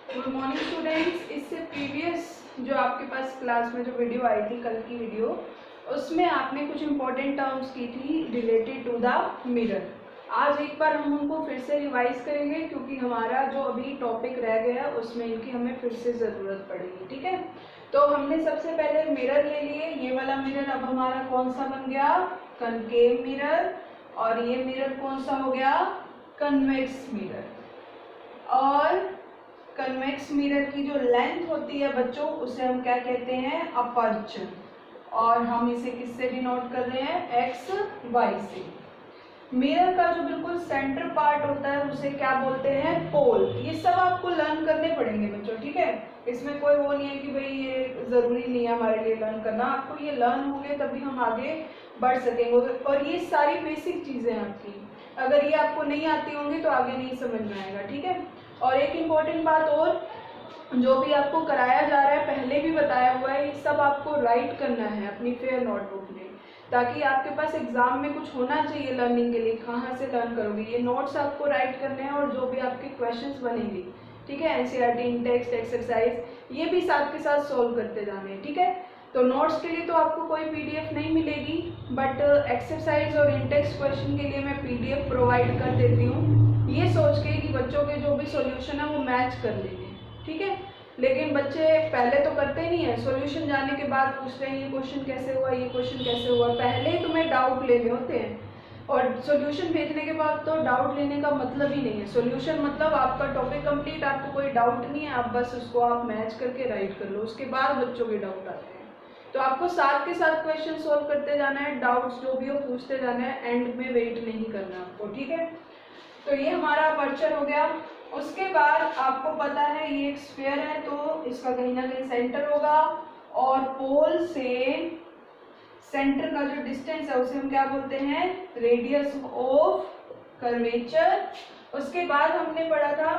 Good morning students. इससे previous जो आपके पास क्लास में जो वीडियो आई थी, कल की वीडियो, उसमें आपने कुछ इंपॉर्टेंट टर्म्स की थी रिलेटेड टू द मिरर। आज एक बार हम उनको फिर से रिवाइज करेंगे क्योंकि हमारा जो अभी टॉपिक रह गया है उसमें इनकी हमें फिर से ज़रूरत पड़ेगी। ठीक है, तो हमने सबसे पहले मिरर ले लिए। ये वाला मिरर अब हमारा कौन सा बन गया? Concave mirror. और ये मिरर कौन सा हो गया? Convex mirror. और कन्वेक्स मिरर की जो लेंथ होती है बच्चों, उसे हम क्या कहते हैं? अपर्चर। और हम इसे किससे डिनोट कर रहे हैं? एक्स वाई से। मिरर का जो बिल्कुल सेंटर पार्ट होता है उसे क्या बोलते हैं? पोल। ये सब आपको लर्न करने पड़ेंगे बच्चों, ठीक है। इसमें कोई वो नहीं है कि भाई ये जरूरी नहीं है हमारे लिए लर्न करना। आपको ये लर्न होंगे तभी हम आगे बढ़ सकेंगे। और ये सारी बेसिक चीजें आपकी, अगर ये आपको नहीं आती होंगी तो आगे नहीं समझ में आएगा, ठीक है। और एक इम्पॉर्टेंट बात और, जो भी आपको कराया जा रहा है पहले भी बताया हुआ है, ये सब आपको राइट करना है अपनी फेयर नोटबुक में, ताकि आपके पास एग्जाम में कुछ होना चाहिए लर्निंग के लिए। कहाँ से लर्न करोगे? ये नोट्स आपको राइट करने हैं और जो भी आपके क्वेश्चंस बनेंगे, ठीक है, एनसीईआरटी, इन टेक्स्ट, एक्सरसाइज, ये भी साथ के साथ सॉल्व करते जाने हैं, ठीक है। तो नोट्स के लिए तो आपको कोई पीडीएफ नहीं मिलेगी, बट एक्सरसाइज और इन टेक्स्ट क्वेश्चन के लिए मैं पीडीएफ प्रोवाइड कर देती हूँ, ये सोच के कि बच्चों के जो भी सॉल्यूशन है वो मैच कर लेंगे, ठीक है। लेकिन बच्चे पहले तो करते नहीं है, सॉल्यूशन जाने के बाद पूछते हैं ये क्वेश्चन कैसे हुआ, ये क्वेश्चन कैसे हुआ। पहले ही तुम्हें डाउट लेने होते हैं, और सॉल्यूशन भेजने के बाद तो डाउट लेने का मतलब ही नहीं है। सॉल्यूशन मतलब आपका टॉपिक कंप्लीट, आपको कोई डाउट नहीं है, आप बस उसको आप मैच करके राइट कर लो, उसके बाद बच्चों के डाउट आते हैं। तो आपको साथ के साथ क्वेश्चन सोल्व करते जाना है, डाउट्स जो भी हो पूछते जाना है, एंड में वेट नहीं करना आपको, ठीक है। तो ये हमारा अपर्चर हो गया। उसके बाद आपको पता है ये एक स्फीयर है तो इसका कहीं ना कहीं सेंटर होगा, और पोल से सेंटर का जो डिस्टेंस है उसे हम क्या बोलते हैं? Radius of curvature. उसके बाद हमने पढ़ा था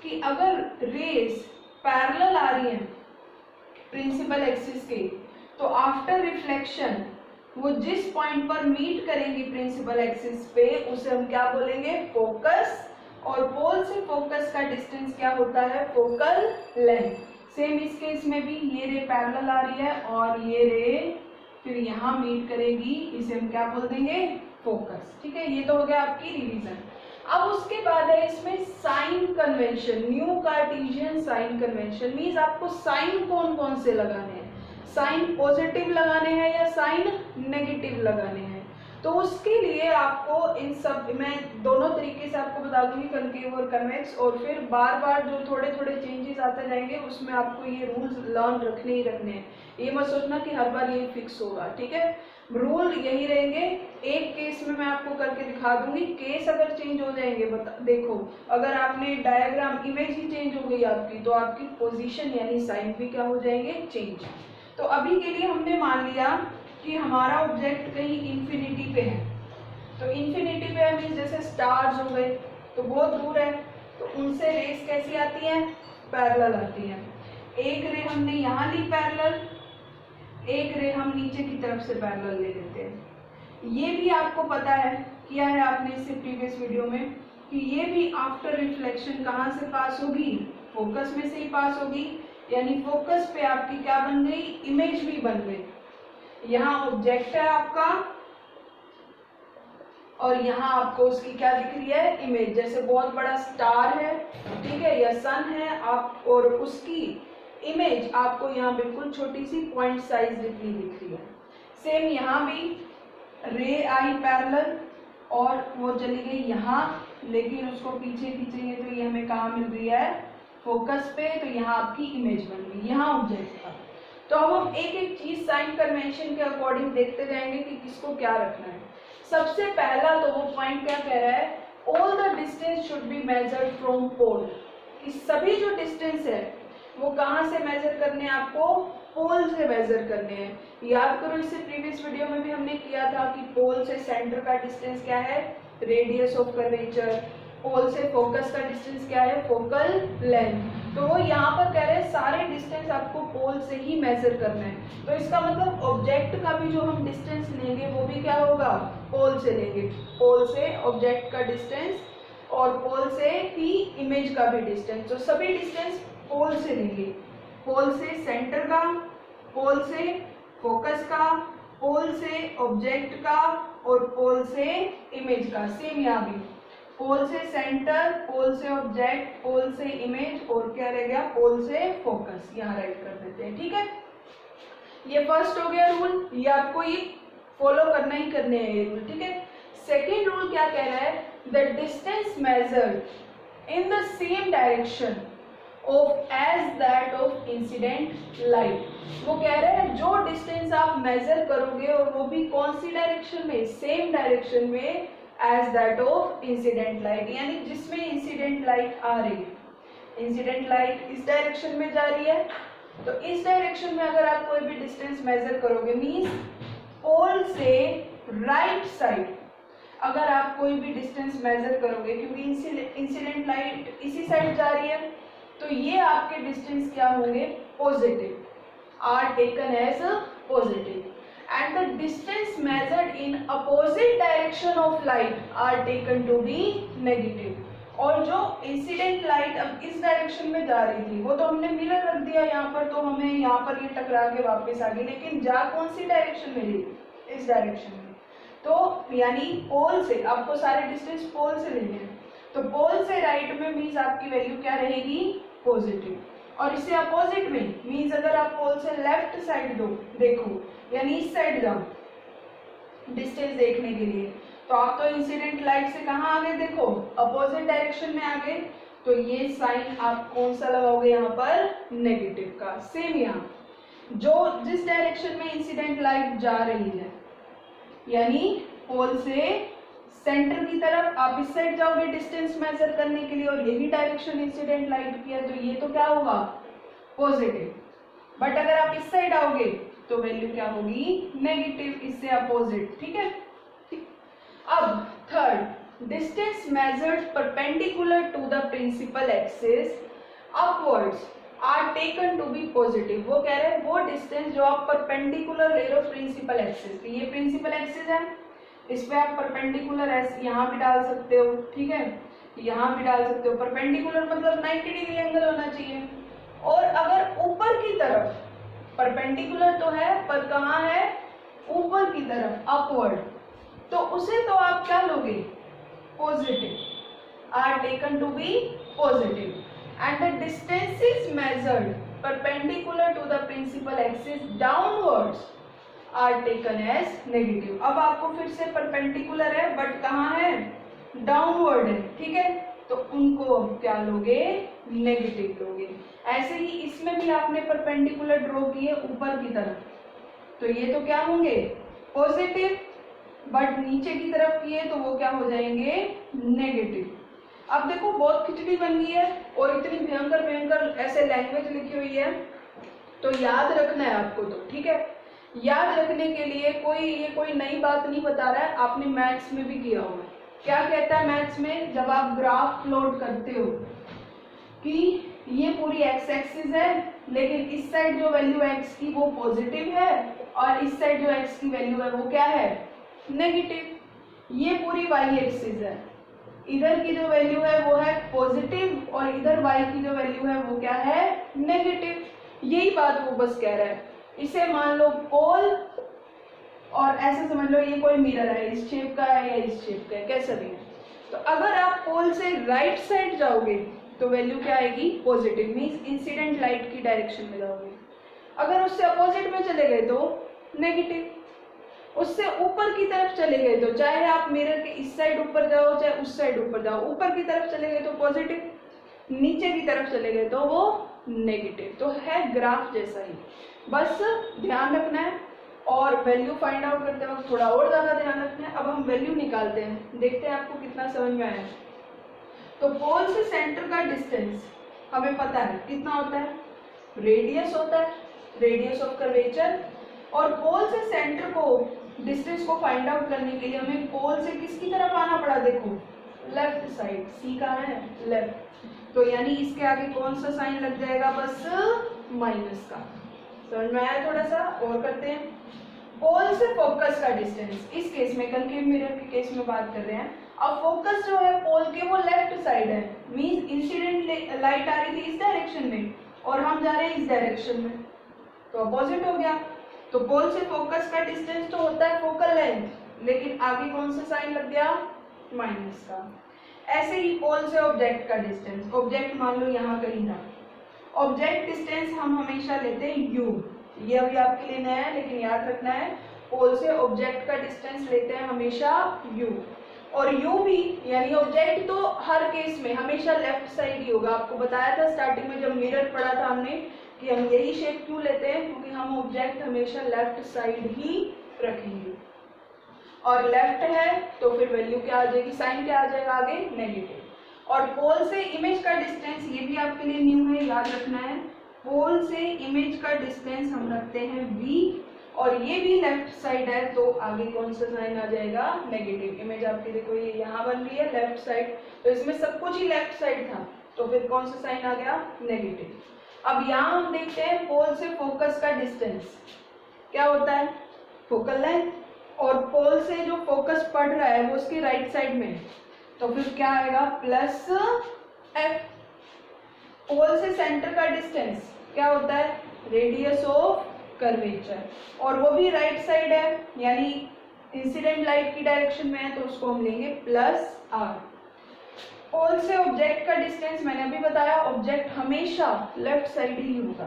कि अगर रेज पैरेलल आ रही हैं प्रिंसिपल एक्सिस के, तो आफ्टर रिफ्लेक्शन वो जिस पॉइंट पर मीट करेंगी प्रिंसिपल एक्सिस पे, उसे हम क्या बोलेंगे? फोकस। और पोल से फोकस का डिस्टेंस क्या होता है? Focal length. सेम इस केस में भी ये रे पैरेलल आ रही है और ये रे फिर यहाँ मीट करेगी, इसे हम क्या बोल देंगे? फोकस, ठीक है। ये तो हो गया आपकी रिवीजन। अब उसके बाद है इसमें sign convention, new cartesian sign convention. Means आपको साइन कौन कौन से लगाने हैं? साइन पॉजिटिव लगाने हैं या साइन नेगेटिव लगाने हैं? तो उसके लिए आपको इन सब, मैं दोनों तरीके से आपको बता दूंगी, कनकेव और कन्वेक्स, और फिर बार बार जो थोड़े थोड़े चेंजेस आते जाएंगे उसमें आपको ये रूल्स लर्न रखने ही रखने हैं। ये मत सोचना कि हर बार ये फिक्स होगा, ठीक है। रूल यही रहेंगे। एक केस में मैं आपको करके दिखा दूंगी, केस अगर चेंज हो जाएंगे, देखो अगर आपने डायग्राम, इमेज ही चेंज हो गई आपकी, तो आपकी पोजीशन यानी साइन भी क्या हो जाएंगे? चेंज। तो अभी के लिए हमने मान लिया कि हमारा ऑब्जेक्ट कहीं इंफिनिटी पे है। तो इंफिनिटी पे है मीन्स जैसे स्टार्स हो गए तो बहुत दूर है, तो उनसे रेस कैसी आती है? पैरेलल आती है। एक रे हमने यहाँ ली पैरेलल, एक रे हम नीचे की तरफ से पैरेलल ले लेते हैं। ये भी आपको पता है, किया है आपने इससे प्रीवियस वीडियो में, कि ये भी आफ्टर रिफ्लेक्शन कहाँ से पास होगी? फोकस में से ही पास होगी। यानी फोकस पे आपकी क्या बन गई? इमेज भी बन गई। यहाँ ऑब्जेक्ट है आपका और यहाँ आपको उसकी क्या दिख रही है? इमेज। जैसे बहुत बड़ा स्टार है, ठीक है, या सन है आप, और उसकी इमेज आपको यहाँ बिल्कुल छोटी सी पॉइंट साइज जितनी दिख रही है। सेम यहाँ भी रे आई पैरेलल और वो चली गई यहाँ, लेकिन उसको पीछे खींचेंगे तो ये हमें कहाँ मिल रही है? फोकस पे। तो यहाँ आपकी इमेज बन गई, यहाँ ऑब्जेक्ट था। तो अब हम एक एक चीज साइन कन्वेंशन के अकॉर्डिंग देखते जाएंगे कि किसको क्या रखना है। सबसे पहला तो वो पॉइंट क्या कह रहा है? All the distance should be measured from pole. कि सभी जो डिस्टेंस है वो कहाँ से मेजर करने हैं? आपको पोल से मेजर करने हैं। याद करो, इससे प्रीवियस वीडियो में भी हमने किया था कि पोल से सेंटर का डिस्टेंस क्या है? Radius of curvature. पोल से फोकस का डिस्टेंस क्या है? Focal length. तो वो यहाँ पर कह रहे हैं सारे डिस्टेंस आपको पोल से ही मेजर करना है। तो इसका मतलब ऑब्जेक्ट का भी जो हम डिस्टेंस लेंगे वो भी क्या होगा? पोल से लेंगे। पोल से ऑब्जेक्ट का डिस्टेंस और पोल से ही इमेज का भी डिस्टेंस। तो सभी डिस्टेंस पोल से लेंगे, पोल से सेंटर का, पोल से फोकस का, पोल से ऑब्जेक्ट का और पोल से इमेज का। सेम यहाँ भी पोल से सेंटर, पोल से ऑब्जेक्ट, पोल से इमेज और क्या रह गया, पोल से फोकस। यहाँ राइट कर देते हैं, ठीक है। ये फर्स्ट हो गया रूल, ये आपको ये फॉलो करना ही करने हैं ये रूल, ठीक है। सेकेंड रूल क्या कह रहा है, the distance measured in the same direction of as that of incident light. वो कह रहे हैं जो डिस्टेंस आप मेजर करोगे और वो भी कौन सी डायरेक्शन में, सेम डायरेक्शन में as that of incident light, यानी जिसमें इंसिडेंट लाइट आ रही है। इंसिडेंट लाइट इस डायरेक्शन में जा रही है, तो इस डायरेक्शन में अगर आप कोई भी डिस्टेंस मेजर करोगे, मीन्स पोल से राइट साइड अगर आप कोई भी डिस्टेंस मेजर करोगे, क्योंकि इंसिडेंट लाइट इसी साइड जा रही है, तो ये आपके डिस्टेंस क्या होंगे, positive, are taken as positive. And the distance measured in opposite direction of light are taken to be negative. और जो इंसिडेंट लाइट अब इस डायरेक्शन में जा रही थी, वो तो हमने मिरर रख दिया यहाँ पर, तो हमें यहाँ पर ये टकरा के वापस आ गई, लेकिन जा कौन सी डायरेक्शन में रही, इस डायरेक्शन में। तो यानी पोल से आपको सारे डिस्टेंस पोल से लेने हैं, तो पोल से राइट में मीन्स आपकी वैल्यू क्या रहेगी, पॉजिटिव। और इससे अपोजिट में मीन्स अगर आप पोल से लेफ्ट साइड दो देखो, यानी इस साइड जाओ डिस्टेंस देखने के लिए, तो आप तो इंसिडेंट लाइट से कहाँ आ गए, देखो अपोजिट डायरेक्शन में आ गए, तो ये साइन आप कौन सा लगाओगे यहाँ पर, नेगेटिव का। सेम यहाँ जो जिस डायरेक्शन में इंसिडेंट लाइट जा रही है, यानी पोल से सेंटर की तरफ आप इस साइड जाओगे डिस्टेंस मेजर करने के लिए, और यही डायरेक्शन इंसिडेंट लाइट की है, तो ये तो क्या होगा, पॉजिटिव। बट अगर आप इस साइड आओगे तो वैल्यू क्या होगी, नेगेटिव, इससे अपोजिट, ठीक है। अब third, distance measured perpendicular to the principal axis upwards are taken to be positive. वो कह रहे हैं वो डिस्टेंस जो आप परपेंडिकुलर ले लो प्रिंसिपल एक्सिस, तो ये प्रिंसिपल एक्सिस है, इस पे आप परपेंडिकुलर ऐसे यहाँ भी डाल सकते हो, ठीक है, यहाँ भी डाल सकते हो। परपेंडिकुलर मतलब 90 डिग्री एंगल होना चाहिए। और अगर ऊपर की तरफ, परपेंडिकुलर तो है पर कहाँ है, ऊपर की तरफ, अपवर्ड, तो उसे तो आप क्या लोगे, positive, are taken to be positive. And the distance is measured perpendicular to the principal axis downwards are taken as negative. अब आपको फिर से परपेंडिकुलर है बट कहाँ है, डाउनवर्ड है, ठीक है, तो उनको क्या लोगे, नेगेटिव लोगे। ऐसे ही इसमें भी आपने परपेंडिकुलर ड्रॉ किए ऊपर की तरफ, तो ये तो क्या होंगे, पॉजिटिव, बट नीचे की तरफ किए तो वो क्या हो जाएंगे, नेगेटिव। अब देखो बहुत खिचड़ी बन गई है और इतनी भयंकर भयंकर ऐसे लैंग्वेज लिखी हुई है, तो याद रखना है आपको, तो ठीक है। याद रखने के लिए ये कोई नई बात नहीं बता रहा है, आपने मैथ्स में भी किया होगा। क्या कहता है मैथ्स में, जब आप ग्राफ प्लॉट करते हो कि ये पूरी एक्स एक्सिस है, लेकिन इस साइड जो वैल्यू एक्स की वो पॉजिटिव है और इस साइड जो एक्स की वैल्यू है वो क्या है, नेगेटिव। ये पूरी वाई एक्सिस है, इधर की जो वैल्यू है वो है पॉजिटिव और इधर वाई की जो वैल्यू है वो क्या है, नेगेटिव। यही बात वो बस कह रहा है। इसे मान लो पोल और ऐसे समझ लो ये कोई मिरर है, इस शेप का है या इस शेप का है, कैसा भी है। तो अगर आप पोल से राइट साइड जाओगे तो वैल्यू क्या आएगी, पॉजिटिव, मीन्स इंसिडेंट लाइट की डायरेक्शन में जाओगे। अगर उससे अपोजिट में चले गए तो नेगेटिव, उससे ऊपर की तरफ चले गए तो, चाहे आप मिरर के इस साइड ऊपर जाओ चाहे उस साइड ऊपर जाओ, ऊपर की तरफ चले गए तो पॉजिटिव, नीचे की तरफ चले गए तो वो नेगेटिव। तो है ग्राफ जैसा ही, बस ध्यान रखना है और वैल्यू फाइंड आउट करते वक्त थोड़ा और ज्यादा ध्यान रखना है। अब हम वैल्यू निकालते हैं, देखते हैं आपको कितना समझ में आया। तो पोल से सेंटर का डिस्टेंस हमें पता है कितना होता है, रेडियस होता है, रेडियस ऑफ कर्वेचर। और पोल से सेंटर को डिस्टेंस को फाइंड आउट करने के लिए हमें पोल से किसकी तरफ आना पड़ा, देखो लेफ्ट साइड, सी कहाँ है, लेफ्ट। तो यानी इसके आगे कौन सा साइन लग जाएगा, बस माइनस का। समझ में आया, थोड़ा सा और करते हैं। पोल से फोकस का डिस्टेंस, इस केस में कंकेव मिरर के केस में बात कर रहे हैं। अब फोकस जो है पोल के वो लेफ्ट साइड है, मींस इंसिडेंट लाइट आ रही थी इस डायरेक्शन में, और हम जा रहे हैं इस डायरेक्शन में, तो अपोजिट हो गया। तो पोल से फोकस का डिस्टेंस तो होता है फोकल लेंथ, लेकिन आगे कौन सा साइन लग गया, माइनस का। ऐसे ही पोल से ऑब्जेक्ट का डिस्टेंस, ऑब्जेक्ट मान लो यहाँ कहीं था, ऑब्जेक्ट डिस्टेंस हम हमेशा लेते हैं u, ये अभी आपके लिए नया है लेकिन याद रखना है, पोल से ऑब्जेक्ट का डिस्टेंस लेते हैं हमेशा u, और u भी यानी ऑब्जेक्ट तो हर केस में हमेशा लेफ्ट साइड ही होगा। आपको बताया था स्टार्टिंग में जब मिरर पढ़ा था हमने कि हम यही शेप क्यों लेते हैं, क्योंकि हम ऑब्जेक्ट हमेशा लेफ्ट साइड ही रखेंगे, और लेफ्ट है तो फिर वैल्यू क्या आ जाएगी, साइन क्या आ जाएगा आगे, नेगेटिव। और पोल से इमेज का डिस्टेंस, ये भी आपके लिए न्यू है, याद रखना है, पोल से इमेज का डिस्टेंस हम रखते हैं v, और ये भी लेफ्ट साइड है तो आगे कौन सा साइन आ जाएगा, नेगेटिव। इमेज आपकी देखो ये यहाँ बन रही है लेफ्ट साइड, तो इसमें सब कुछ ही लेफ्ट साइड था, तो फिर कौन सा साइन आ गया, नेगेटिव। अब यहाँ हम देखते हैं पोल से फोकस का डिस्टेंस क्या होता है, फोकल लेंथ, और पोल से जो फोकस पड़ रहा है वो उसके राइट साइड में है, तो फिर क्या आएगा, प्लस f। पोल से सेंटर का डिस्टेंस क्या होता है, रेडियस ऑफ कर्वेचर, और वो भी राइट साइड है यानी इंसिडेंट लाइट की डायरेक्शन में है, तो उसको हम लेंगे प्लस r। पोल से ऑब्जेक्ट का डिस्टेंस मैंने अभी बताया, ऑब्जेक्ट हमेशा लेफ्ट साइड ही होगा,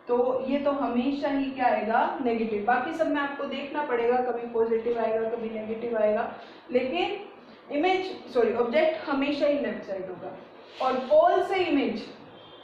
तो ये तो हमेशा ही क्या आएगा, नेगेटिव। बाकी सब में आपको देखना पड़ेगा, कभी पॉजिटिव आएगा कभी नेगेटिव आएगा, लेकिन ऑब्जेक्ट हमेशा ही लेफ्ट साइड होगा। और पोल से इमेज,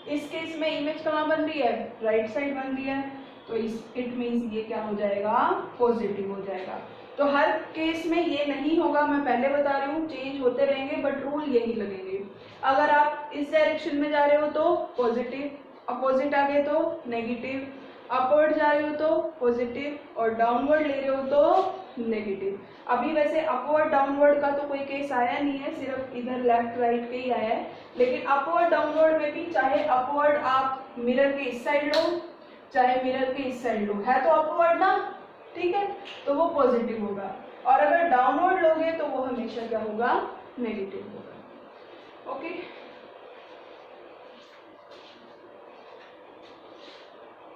इस केस में इमेज कहाँ बन रही है, राइट साइड बन रही है, तो इट मीन्स ये क्या हो जाएगा, पॉजिटिव हो जाएगा। तो हर केस में ये नहीं होगा, मैं पहले बता रही हूँ, चेंज होते रहेंगे बट रूल यही लगेंगे। अगर आप इस डायरेक्शन में जा रहे हो तो पॉजिटिव, अपोजिट आ गए तो नेगेटिव, अपवर्ड जा रहे हो तो पॉजिटिव, और डाउनवर्ड ले रहे हो तो नेगेटिव। अभी वैसे अपवर्ड डाउनवर्ड का तो कोई केस आया नहीं है, सिर्फ इधर लेफ्ट राइट के ही आया है, लेकिन अपवर्ड डाउनवर्ड में भी चाहे अपवर्ड आप मिरर के इस साइड लो चाहे मिरर के इस साइड लो, है तो अपवर्ड ना, ठीक है, तो वो पॉजिटिव होगा, और अगर डाउनवर्ड लोगे तो वो हमेशा क्या होगा, नेगेटिव होगा। ओके।